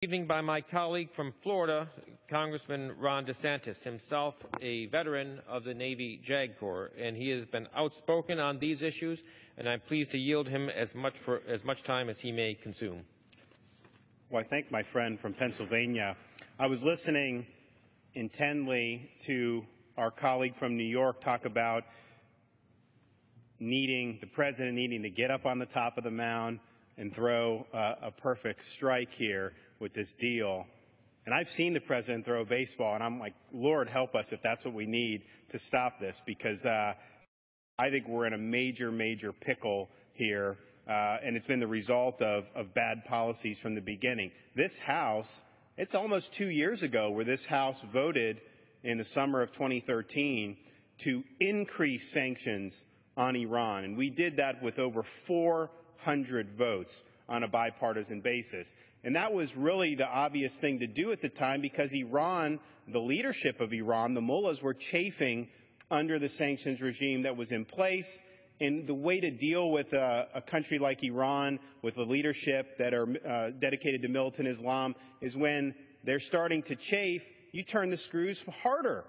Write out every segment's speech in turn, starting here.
Evening by my colleague from Florida, Congressman Ron DeSantis, himself a veteran of the Navy JAG Corps, and he has been outspoken on these issues, and I'm pleased to yield him as much time as he may consume. Well, I thank my friend from Pennsylvania. I was listening intently to our colleague from New York talk about the president needing to get up on the top of the mound and throw a perfect strike here with this deal. And I've seen the president throw a baseball, and I'm like, Lord, help us if that's what we need to stop this, because I think we're in a major, major pickle here, and it's been the result of bad policies from the beginning. This House, it's almost 2 years ago where this House voted in the summer of 2013 to increase sanctions on Iran, and we did that with over 400 votes on a bipartisan basis. And that was really the obvious thing to do at the time, because Iran, the leadership of Iran, the mullahs, were chafing under the sanctions regime that was in place. And the way to deal with a country like Iran, with a leadership that are dedicated to militant Islam, is when they're starting to chafe, you turn the screws harder.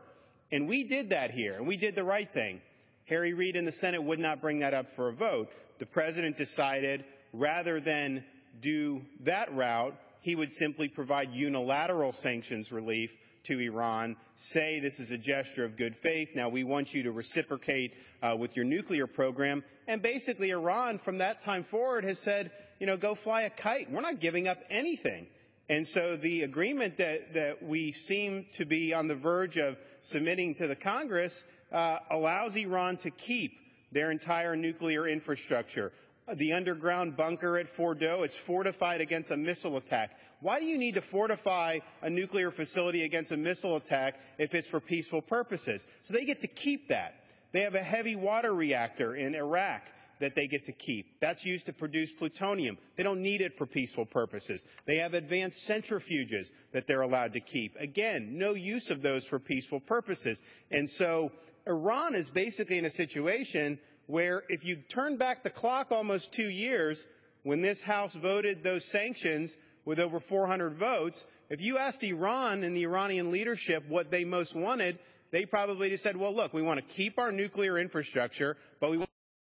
And we did that here, and we did the right thing. Harry Reid in the Senate would not bring that up for a vote. The president decided, rather than do that route, he would simply provide unilateral sanctions relief to Iran, say this is a gesture of good faith. Now we want you to reciprocate with your nuclear program. And basically Iran from that time forward has said, go fly a kite. We're not giving up anything. And so the agreement that we seem to be on the verge of submitting to the Congress allows Iran to keep their entire nuclear infrastructure. The underground bunker at Fordo, it's fortified against a missile attack. Why do you need to fortify a nuclear facility against a missile attack if it's for peaceful purposes? So they get to keep that. They have a heavy water reactor in Iraq that they get to keep. That's used to produce plutonium. They don't need it for peaceful purposes. They have advanced centrifuges that they're allowed to keep. Again, no use of those for peaceful purposes. And so Iran is basically in a situation where, if you turn back the clock almost 2 years, when this House voted those sanctions with over 400 votes, if you asked Iran and the Iranian leadership what they most wanted, they probably just said, well, look, we want to keep our nuclear infrastructure, but we want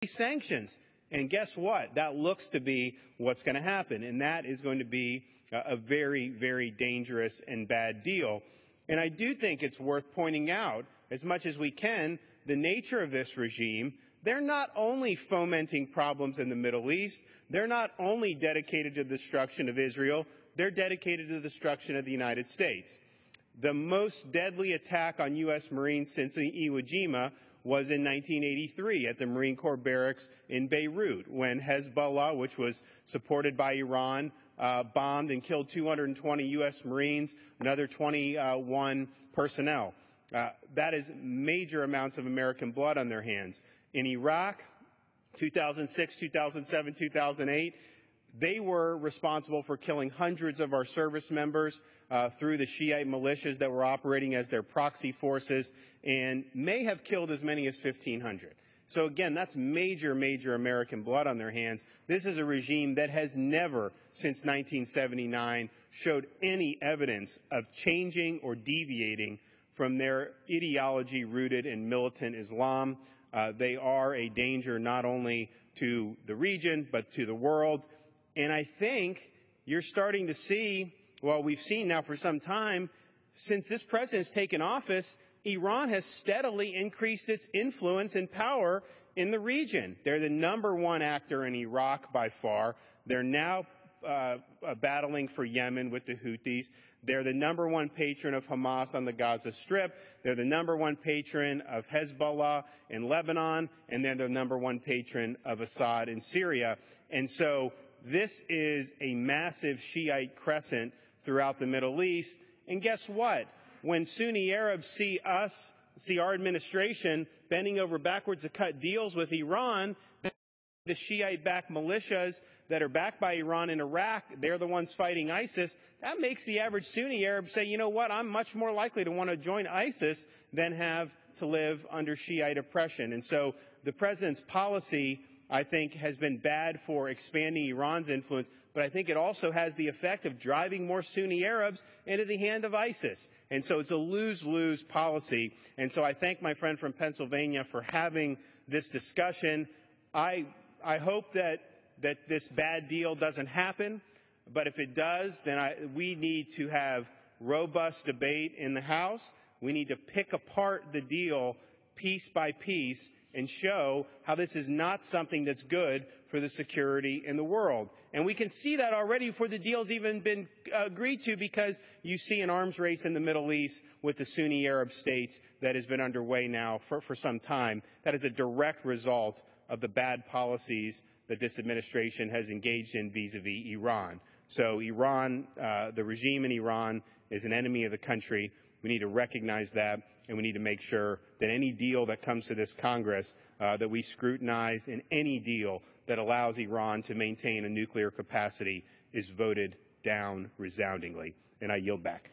these sanctions. And guess what? That looks to be what's going to happen, and that is going to be a very, very dangerous and bad deal. And I do think it's worth pointing out, as much as we can, the nature of this regime. They're not only fomenting problems in the Middle East, they're not only dedicated to the destruction of Israel, they're dedicated to the destruction of the United States. The most deadly attack on U.S. Marines since Iwo Jima was in 1983 at the Marine Corps barracks in Beirut, when Hezbollah, which was supported by Iran, bombed and killed 220 U.S. Marines, another 21 personnel. That is major amounts of American blood on their hands. In Iraq, 2006, 2007, 2008, they were responsible for killing hundreds of our service members through the Shiite militias that were operating as their proxy forces, and may have killed as many as 1,500. So again, that's major, major American blood on their hands. This is a regime that has never, since 1979, showed any evidence of changing or deviating from their ideology rooted in militant Islam. They are a danger not only to the region, but to the world. And I think you're starting to see, well, we've seen now for some time, since this president's taken office, Iran has steadily increased its influence and power in the region. They're the #1 actor in Iraq by far. They're now battling for Yemen with the Houthis. They're the #1 patron of Hamas on the Gaza Strip. They're the #1 patron of Hezbollah in Lebanon. And they're the #1 patron of Assad in Syria. And so this is a massive Shiite crescent throughout the Middle East. And guess what? When Sunni Arabs see our administration bending over backwards to cut deals with Iran, the Shiite-backed militias that are backed by Iran in Iraq, they're the ones fighting ISIS. That makes the average Sunni Arab say, you know what, I'm much more likely to want to join ISIS than have to live under Shiite oppression. And so the president's policy I think, has been bad for expanding Iran's influence, but I think it also has the effect of driving more Sunni Arabs into the hand of ISIS. And so it's a lose-lose policy. And so I thank my friend from Pennsylvania for having this discussion. I hope that this bad deal doesn't happen, but if it does, then we need to have robust debate in the House. We need to pick apart the deal piece by piece and show how this is not something that's good for the security in the world. And we can see that already before the deal's even been agreed to, because you see an arms race in the Middle East with the Sunni Arab states that has been underway now for some time. That is a direct result of the bad policies that this administration has engaged in vis-a-vis Iran. So Iran, the regime in Iran, is an enemy of the country. We need to recognize that, and we need to make sure that any deal that comes to this Congress, that we scrutinize, and any deal that allows Iran to maintain a nuclear capacity is voted down resoundingly. And I yield back.